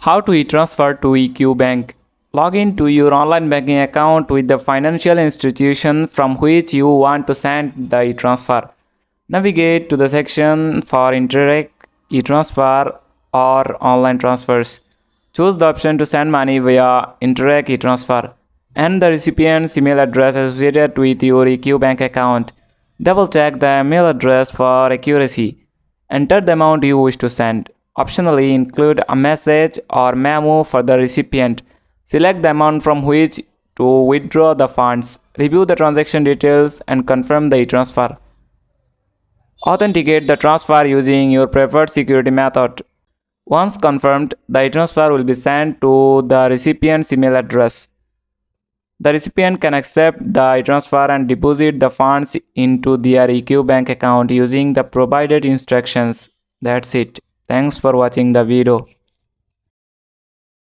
How to e-transfer to EQ Bank. Log in to your online banking account with the financial institution from which you want to send the e-transfer. Navigate to the section for Interact e-transfer or online transfers. Choose the option to send money via Interact e-transfer and the recipient's email address associated with your EQ Bank account. Double check the email address for accuracy. Enter the amount you wish to send. Optionally, include a message or memo for the recipient. Select the amount from which to withdraw the funds. Review the transaction details and confirm the e-transfer. Authenticate the transfer using your preferred security method. Once confirmed, the e-transfer will be sent to the recipient's email address. The recipient can accept the e-transfer and deposit the funds into their EQ Bank account using the provided instructions. That's it. Thanks for watching the video.